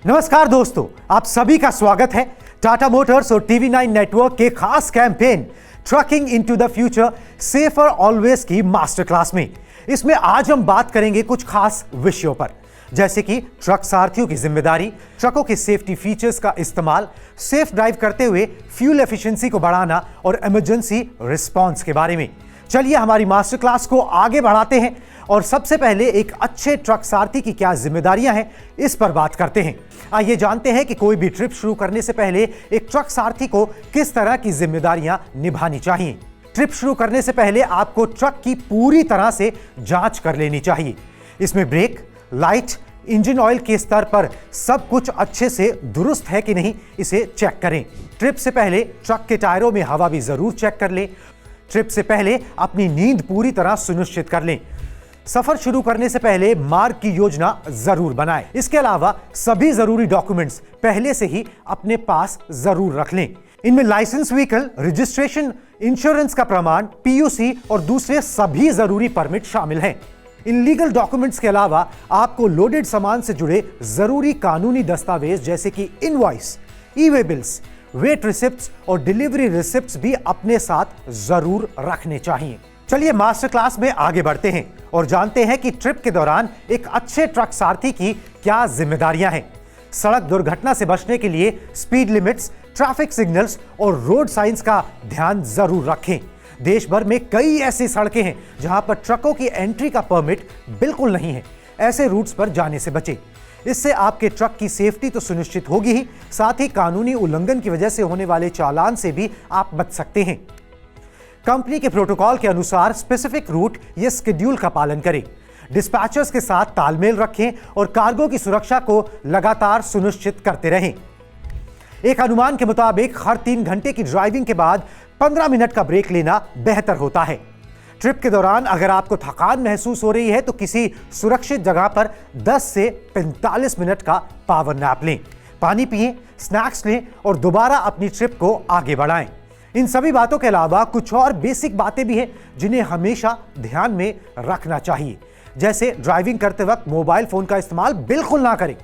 नमस्कार दोस्तों, आप सभी का स्वागत है टाटा मोटर्स और टीवी9 नेटवर्क के खास campaign trucking into the future safer always की मास्टर क्लास में। इसमें आज हम बात करेंगे कुछ खास विषयों पर, जैसे कि ट्रक सारथियों की जिम्मेदारी, ट्रकों के सेफ्टी फीचर्स का इस्तेमाल, सेफ ड्राइव करते हुए फ्यूल एफिशिएंसी को बढ़ाना और इमरजेंसी रिस्पांस के बारे में। चलिए हमारी मास्टर क्लास को आगे बढ़ाते हैं और सबसे पहले एक अच्छे ट्रक सारथी की क्या जिम्मेदारियां हैं इस पर बात करते हैं। आइए जानते हैं कि कोई भी ट्रिप शुरू करने से पहले एक ट्रक सारथी को किस तरह की जिम्मेदारियां निभानी चाहिए। ट्रिप शुरू करने से पहले आपको ट्रक की पूरी तरह से जांच कर लेनी चाहिए। इसमें ब्रेक, लाइट, इंजन ऑयल के स्तर पर सब कुछ अच्छे से दुरुस्त है कि नहीं, इसे चेक करें। ट्रिप से पहले ट्रक के टायरों में हवा भी जरूर चेक कर लें। ट्रिप से पहले अपनी नींद पूरी तरह सुनिश्चित कर लें। सफर शुरू करने से पहले मार्ग की योजना जरूर बनाएं। इसके अलावा सभी जरूरी डॉक्यूमेंट्स पहले से ही अपने पास जरूर रख लें। इनमें लाइसेंस व्हीकल, रजिस्ट्रेशन, इंश्योरेंस का प्रमाण, पीयूसी और दूसरे सभी जरूरी परमिट शामिल हैं। इन लीगल डॉक्यूमेंट्स के अलावा आपको लोडेड सामान से जुड़े जरूरी कानूनी दस्तावेज जैसे कि invoice, e-way bills, weight receipts और डिलीवरी रिसिप्ट्स भी अपने साथ जरूर रखने चाहिए। चलिए मास्टर क्लास में आगे बढ़ते हैं और जानते हैं कि ट्रिप के दौरान एक अच्छे ट्रक सारथी की क्या जिम्मेदारियां हैं। सड़क दुर्घटना से बचने के लिए स्पीड लिमिट्स, ट्रैफिक सिग्नल्स और रोड साइंस का ध्यान जरूर रखें। देश भर में कई ऐसी सड़कें हैं जहां पर ट्रकों की एंट्री का परमिट बिल्कुल नहीं है। ऐसे रूट्स पर जाने से बचें। इससे आपके ट्रक की सेफ्टी तो सुनिश्चित होगी ही, साथ ही कानूनी उल्लंघन की वजह से होने वाले चालान से भी आप बच सकते हैं। कंपनी के प्रोटोकॉल के अनुसार स्पेसिफिक रूट या शेड्यूल का पालन करें। डिस्पैचर्स के साथ तालमेल रखें और कार्गो की सुरक्षा को लगातार सुनिश्चित करते रहें। एक अनुमान के मुताबिक हर 3 घंटे की ड्राइविंग के बाद 15 मिनट का ब्रेक लेना बेहतर होता है। ट्रिप के दौरान अगर आपको थकान महसूस हो रही है तो किसी सुरक्षित जगह पर 10 से 45 मिनट का पावर नैप लें। पानी पिएं, स्नैक्स लें और दोबारा अपनी ट्रिप को आगे बढ़ाएं। इन सभी बातों के अलावा कुछ और बेसिक बातें भी हैं जिन्हें हमेशा ध्यान में रखना चाहिए, जैसे ड्राइविंग करते वक्त मोबाइल फोन का इस्तेमाल बिल्कुल ना करें।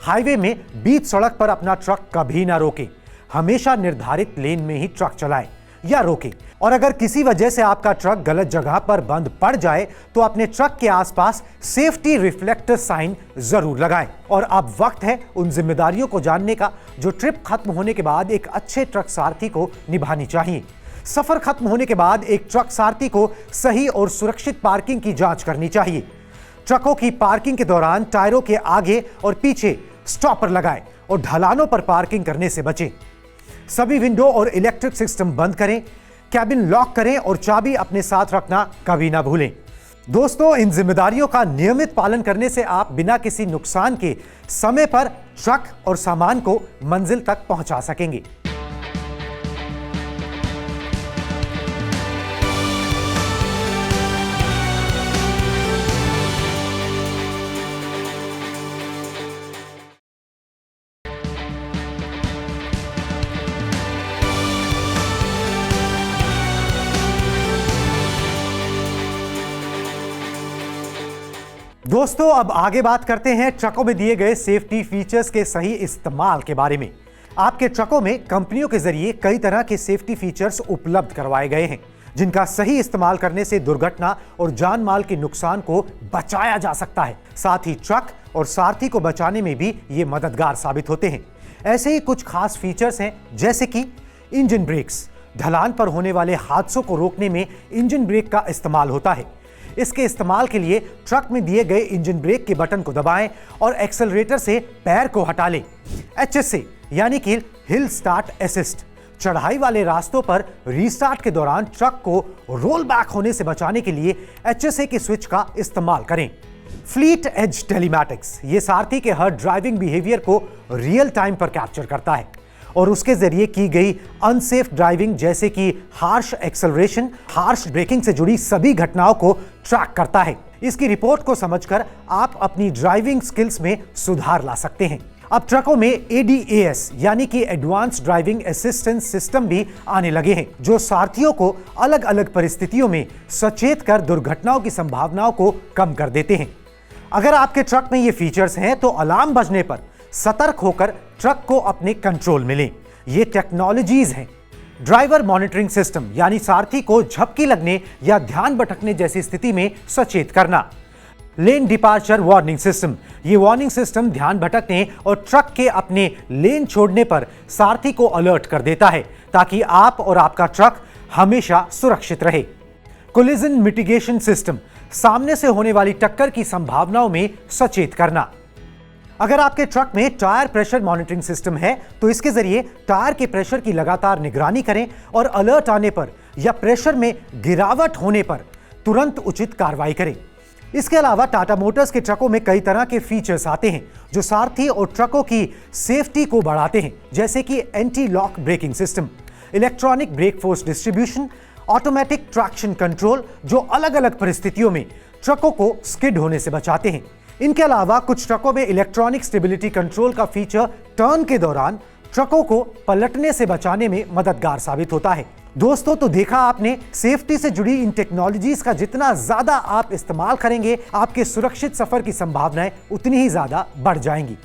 हाईवे में बीच सड़क पर अपना ट्रक कभी ना रोकें। हमेशा निर्धारित लेन में ही ट्रक चलाएं या रोकें। और अगर किसी वजह से आपका ट्रक गलत जगह पर बंद पड़ जाए तो अपने ट्रक के आसपास सेफ्टी रिफ्लेक्टर साइन जरूर लगाएं। और अब वक्त है उन जिम्मेदारियों को जानने का जो ट्रिप खत्म होने के बाद एक अच्छे ट्रक सारथी को निभानी चाहिए। सफर खत्म होने के बाद एक ट्रक सारथी को सही और सुरक्षित पार्किंग की जांच करनी चाहिए। ट्रकों की पार्किंग के दौरान टायरों के आगे और पीछे स्टॉपर लगाएं और ढलानों पर पार्किंग करने से बचें। सभी विंडो और इलेक्ट्रिक सिस्टम बंद करें, कैबिन लॉक करें और चाबी अपने साथ रखना कभी ना भूलें। दोस्तों, इन जिम्मेदारियों का नियमित पालन करने से आप बिना किसी नुकसान के समय पर ट्रक और सामान को मंजिल तक पहुंचा सकेंगे। दोस्तों, अब आगे बात करते हैं ट्रकों में दिए गए सेफ्टी फीचर्स के सही इस्तेमाल के बारे में। आपके ट्रकों में कंपनियों के जरिए कई तरह के सेफ्टी फीचर्स उपलब्ध करवाए गए हैं जिनका सही इस्तेमाल करने से दुर्घटना और जान माल के नुकसान को बचाया जा सकता है। साथ ही ट्रक और सारथी को बचाने में भी ये मददगार साबित होते हैं। ऐसे ही कुछ खास फीचर्स हैं, जैसे कि इंजन ब्रेक्स। ढलान पर होने वाले हादसों को रोकने में इंजन ब्रेक का इस्तेमाल होता है। इसके इस्तेमाल के लिए ट्रक में दिए गए इंजन ब्रेक के बटन को दबाएं और एक्सेलरेटर से पैर को हटा लें। HSA यानी कि हिल स्टार्ट असिस्ट। चढ़ाई वाले रास्तों पर रीस्टार्ट के दौरान ट्रक को रोल बैक होने से बचाने के लिए HSA की स्विच का इस्तेमाल करें। फ्लीट एज टेलीमैटिक्स ये सारथी के हर ड्राइविंग बिहेवियर को रियल टाइम पर कैप्चर करता है और उसके जरिए की गई अनसेफ ड्राइविंग जैसे कि हार्श एक्सेलरेशन, हार्श ब्रेकिंग से जुड़ी सभी घटनाओं को ट्रैक करता है। इसकी रिपोर्ट को समझकर आप अपनी ड्राइविंग स्किल्स में सुधार ला सकते हैं। अब ट्रकों में ADAS यानी कि एडवांस ड्राइविंग असिस्टेंस सिस्टम भी आने लगे हैं जो सारथियों को अलग अलग परिस्थितियों में सचेत कर दुर्घटनाओं की संभावनाओं को कम कर देते हैं। अगर आपके ट्रक में ये फीचर्स हैं तो अलार्म बजने पर सतर्क होकर ट्रक को अपने कंट्रोल में लें। ये टेक्नोलॉजीज हैं। ड्राइवर मॉनिटरिंग सिस्टम यानी सारथी को झपकी लगने या ध्यान भटकने जैसी स्थिति में सचेत करना। लेन डिपार्चर वार्निंग सिस्टम, ये वार्निंग सिस्टम ध्यान भटकने और ट्रक के अपने लेन छोड़ने पर सारथी को अलर्ट कर देता है ताकि आप और आपका ट्रक हमेशा सुरक्षित रहे। कोलिजन मिटिगेशन सिस्टम, सामने से होने वाली टक्कर की संभावनाओं में सचेत करना। अगर आपके ट्रक में टायर प्रेशर मॉनिटरिंग सिस्टम है तो इसके जरिए टायर के प्रेशर की लगातार निगरानी करें और अलर्ट आने पर या प्रेशर में गिरावट होने पर तुरंत उचित कार्रवाई करें। इसके अलावा टाटा मोटर्स के ट्रकों में कई तरह के फीचर्स आते हैं जो सारथी और ट्रकों की सेफ्टी को बढ़ाते हैं, जैसे कि anti lock braking system, electronic brake force distribution, automatic traction control जो अलग अलग परिस्थितियों में ट्रकों को स्किड होने से बचाते हैं। इनके अलावा कुछ ट्रकों में इलेक्ट्रॉनिक स्टेबिलिटी कंट्रोल का फीचर टर्न के दौरान ट्रकों को पलटने से बचाने में मददगार साबित होता है। दोस्तों, तो देखा आपने, सेफ्टी से जुड़ी इन टेक्नोलॉजीज का जितना ज्यादा आप इस्तेमाल करेंगे, आपके सुरक्षित सफर की संभावनाएं उतनी ही ज्यादा बढ़ जाएंगी।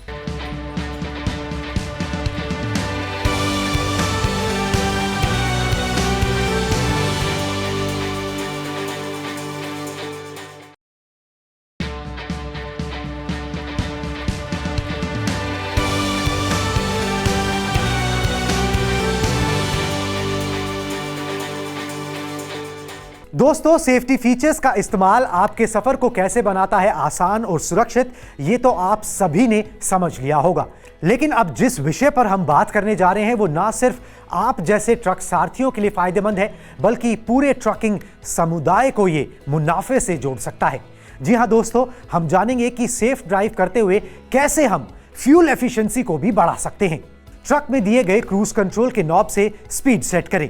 दोस्तों, सेफ्टी फीचर्स का इस्तेमाल आपके सफर को कैसे बनाता है आसान और सुरक्षित, ये तो आप सभी ने समझ लिया होगा। लेकिन अब जिस विषय पर हम बात करने जा रहे हैं वो ना सिर्फ आप जैसे ट्रक सारथियों के लिए फायदेमंद है, बल्कि पूरे ट्रकिंग समुदाय को ये मुनाफे से जोड़ सकता है। जी हां दोस्तों, हम जानेंगे कि सेफ ड्राइव करते हुए कैसे हम फ्यूल एफिशिएंसी को भी बढ़ा सकते हैं। ट्रक में दिए गए क्रूज कंट्रोल के नॉब से स्पीड सेट करें।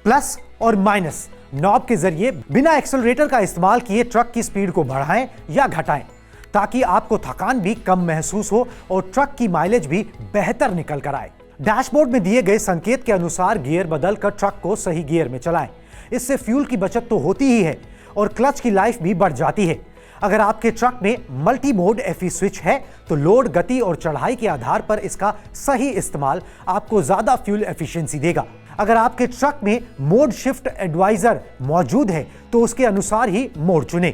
प्लस और माइनस नॉब के जरिए बिना एक्सेलरेटर का इस्तेमाल किए ट्रक की स्पीड को बढ़ाएं या घटाएं ताकि आपको थकान भी कम महसूस हो और ट्रक की माइलेज भी बेहतर निकल कर आए। डैशबोर्ड में दिए गए संकेत के अनुसार गियर बदलकर ट्रक को सही गियर में चलाएं। इससे फ्यूल की बचत तो होती ही है और क्लच की लाइफ भी बढ़ जाती है। अगर आपके ट्रक में मल्टी मोड एफई स्विच है तो लोड, गति और चढ़ाई के आधार पर इसका सही इस्तेमाल आपको ज्यादा फ्यूल एफिशिएंसी देगा। अगर आपके ट्रक में मोड शिफ्ट एडवाइजर मौजूद है तो उसके अनुसार ही मोड चुनें।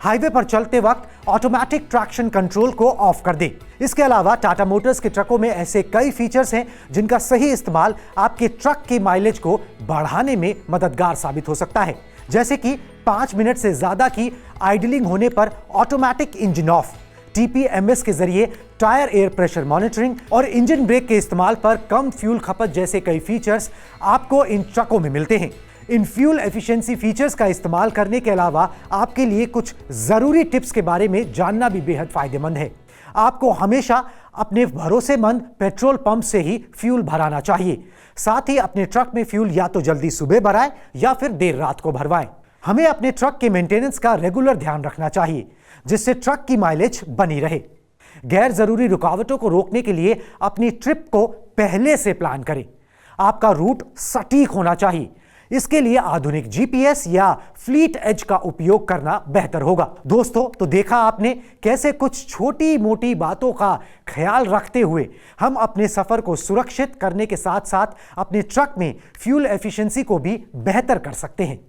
हाईवे पर चलते वक्त ऑटोमेटिक ट्रैक्शन कंट्रोल को ऑफ कर दें। इसके अलावा टाटा मोटर्स के ट्रकों में ऐसे कई फीचर्स हैं जिनका सही इस्तेमाल आपके ट्रक के माइलेज को बढ़ाने में मददगार साबित हो सकता है, जैसे कि 5 मिनट से ज्यादा की आइडलिंग होने पर ऑटोमेटिक इंजन ऑफ, टीपीएमएस के जरिए टायर एयर प्रेशर मॉनिटरिंग और इंजन ब्रेक के इस्तेमाल पर कम फ्यूल खपत जैसे कई फीचर्स आपको इन ट्रकों में मिलते हैं। इन फ्यूल एफिशिएंसी फीचर्स का इस्तेमाल करने के अलावा आपके लिए कुछ जरूरी टिप्स के बारे में जानना भी बेहद फायदेमंद है। आपको हमेशा अपने भरोसेमंद पेट्रोल पंप से ही फ्यूल भराना चाहिए। साथ ही अपने ट्रक में फ्यूल या तो जल्दी सुबह भराएं या फिर देर रात को भरवाएं। हमें अपने ट्रक के मेंटेनेंस का रेगुलर ध्यान रखना चाहिए जिससे ट्रक की माइलेज बनी रहे। गैर जरूरी रुकावटों को रोकने के लिए अपनी ट्रिप को पहले से प्लान करें। आपका रूट सटीक होना चाहिए। इसके लिए आधुनिक जीपीएस या फ्लीट एज का उपयोग करना बेहतर होगा। दोस्तों, तो देखा आपने कैसे कुछ छोटी मोटी बातों का ख्याल रखते हुए हम अपने सफर को सुरक्षित करने के साथ साथ अपने ट्रक में फ्यूल एफिशिएंसी को भी बेहतर कर सकते हैं।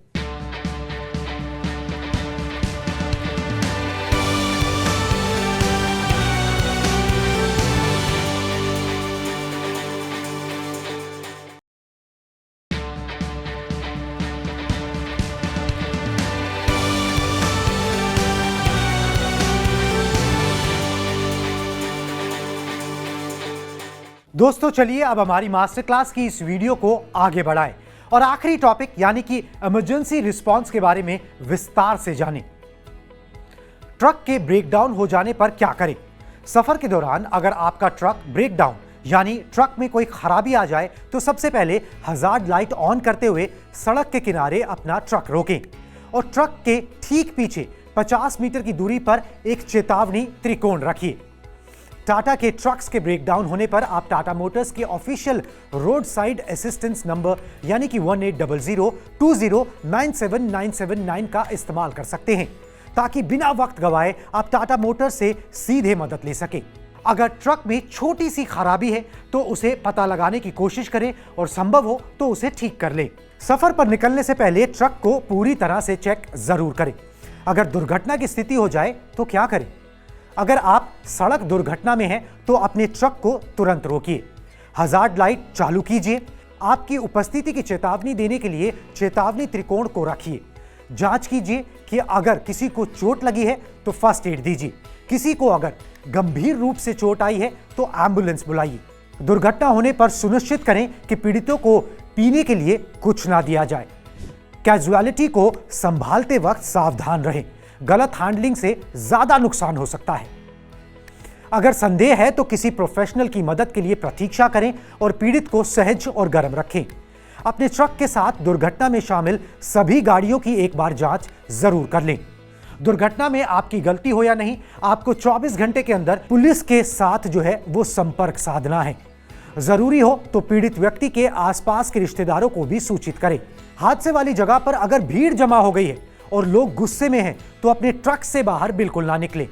दोस्तों, चलिए अब हमारी मास्टर क्लास की इस वीडियो को आगे बढ़ाएं और आखिरी टॉपिक यानी कि इमरजेंसी रिस्पांस के बारे में विस्तार से जानें। ट्रक के ब्रेकडाउन हो जाने पर क्या करें? सफर के दौरान अगर आपका ट्रक ब्रेकडाउन यानी ट्रक में कोई खराबी आ जाए तो सबसे पहले हजार्ड लाइट ऑन करते हुए सड़क के किनारे अपना ट्रक रोकें और ट्रक के ठीक पीछे 50 मीटर की दूरी पर एक चेतावनी त्रिकोण रखिए। टाटा के ट्रक्स के ब्रेकडाउन होने पर आप टाटा मोटर्स के official road side assistance number यानी कि 180020979799 का इस्तेमाल कर सकते हैं ताकि बिना वक्त गवाए आप टाटा मोटर्स से सीधे मदद ले सके। अगर ट्रक में छोटी सी खराबी है तो उसे पता लगाने की कोशिश करें और संभव हो तो उसे ठीक कर लें। सफर पर निकलने से पहले ट्रक को पूरी तरह से चेक जरूर करें। अगर दुर्घटना की स्थिति हो जाए तो क्या करें? अगर आप सड़क दुर्घटना में हैं तो अपने ट्रक को तुरंत रोकिए, हजार्ड लाइट चालू कीजिए, आपकी उपस्थिति की चेतावनी देने के लिए चेतावनी त्रिकोण को रखिए, जांच कीजिए कि अगर किसी को चोट लगी है तो फर्स्ट एड दीजिए, किसी को अगर गंभीर रूप से चोट आई है तो एम्बुलेंस बुलाइए। दुर्घटना होने पर सुनिश्चित करें कि पीड़ितों को पीने के लिए कुछ ना दिया जाए। कैजुअलिटी को संभालते वक्त सावधान रहें, गलत हैंडलिंग से ज्यादा नुकसान हो सकता है। अगर संदेह है तो किसी प्रोफेशनल की मदद के लिए प्रतीक्षा करें और पीड़ित को सहज और गर्म रखें। अपने ट्रक के साथ दुर्घटना में शामिल सभी गाड़ियों की एक बार जांच जरूर कर लें। दुर्घटना में आपकी गलती हो या नहीं, आपको 24 घंटे के अंदर पुलिस के साथ जो है वो संपर्क साधना है। जरूरी हो तो पीड़ित व्यक्ति के आसपास के रिश्तेदारों को भी सूचित करें। हादसे वाली जगह पर अगर भीड़ जमा हो गई है और लोग गुस्से में हैं तो अपने ट्रक से बाहर बिल्कुल ना निकले।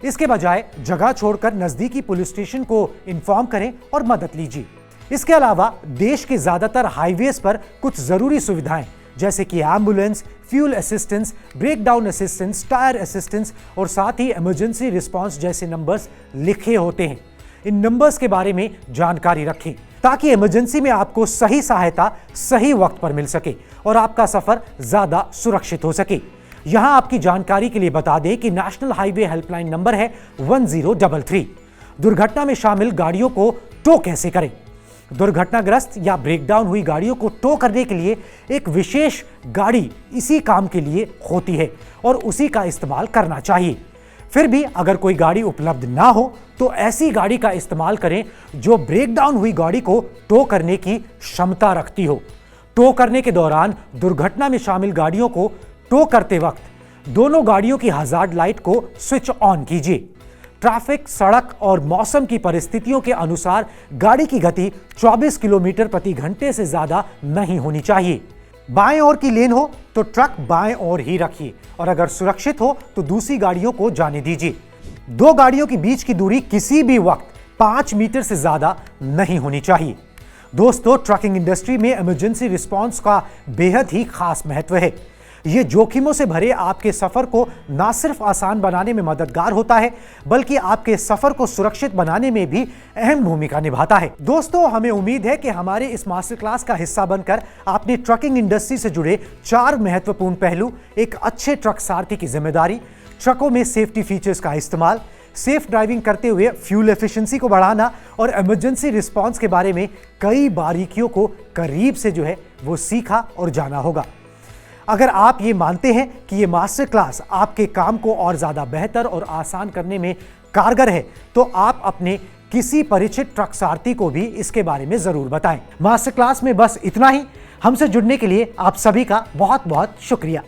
इसके बजाय जगह छोड़कर नजदीकी पुलिस स्टेशन को इन्फॉर्म करें और मदद लीजिए। इसके अलावा देश के ज्यादातर हाईवेज पर कुछ जरूरी सुविधाएं जैसे कि ambulance, fuel assistance, breakdown assistance, tyre assistance और साथ ही इमरजेंसी रिस्पांस जैसे नंबर्स लिखे होते हैं। इन नंबर्स के बारे में जानकारी रखें ताकि इमरजेंसी में आपको सही सहायता सही वक्त पर मिल सके और आपका सफर ज्यादा सुरक्षित हो सके। यहां आपकी जानकारी के लिए बता दें कि नेशनल हाईवे हेल्पलाइन नंबर है 1033। दुर्घटना में शामिल गाड़ियों को टो कैसे करें? दुर्घटनाग्रस्त या ब्रेकडाउन हुई गाड़ियों को टो करने के लिए एक विशेष गाड़ी इसी काम के लिए होती है और उसी का इस्तेमाल करना चाहिए। फिर भी अगर कोई गाड़ी उपलब्ध ना हो तो ऐसी गाड़ी का इस्तेमाल करें जो ब्रेकडाउन हुई गाड़ी को टो करने की क्षमता रखती हो। टो करने के दौरान दुर्घटना में शामिल गाड़ियों को टो करते वक्त दोनों गाड़ियों की हजार्ड लाइट को स्विच ऑन कीजिए। ट्रैफिक, सड़क और मौसम की परिस्थितियों के अनुसार गाड़ी की गति 24 किलोमीटर प्रति घंटे से ज्यादा नहीं होनी चाहिए। बाएं ओर की लेन हो तो ट्रक बाएं ओर ही रखिए और अगर सुरक्षित हो तो दूसरी गाड़ियों को जाने दीजिए। दो गाड़ियों के बीच की दूरी किसी भी वक्त 5 मीटर से ज्यादा नहीं होनी चाहिए। दोस्तों, ट्रकिंग इंडस्ट्री में इमरजेंसी रिस्पांस का बेहद ही खास महत्व है। ये जोखिमों से भरे आपके सफर को ना सिर्फ आसान बनाने में मददगार होता है बल्कि आपके सफर को सुरक्षित बनाने में भी अहम भूमिका निभाता है। दोस्तों, हमें उम्मीद है कि हमारे इस मास्टर क्लास का हिस्सा बनकर आपने ट्रकिंग इंडस्ट्री से जुड़े 4 महत्वपूर्ण पहलू, एक अच्छे ट्रक सारथी की जिम्मेदारी, ट्रकों में सेफ्टी फीचर्स का इस्तेमाल, सेफ ड्राइविंग करते हुए फ्यूल एफिशिएंसी को बढ़ाना और इमरजेंसी रिस्पांस के बारे में कई बारीकियों को करीब से जो है वो सीखा और जाना होगा। अगर आप ये मानते हैं कि ये मास्टर क्लास आपके काम को और ज़्यादा बेहतर और आसान करने में कारगर है तो आप अपने किसी परिचित ट्रक सारथी को भी इसके बारे में ज़रूर बताएं। मास्टर क्लास में बस इतना ही। हमसे जुड़ने के लिए आप सभी का बहुत बहुत शुक्रिया।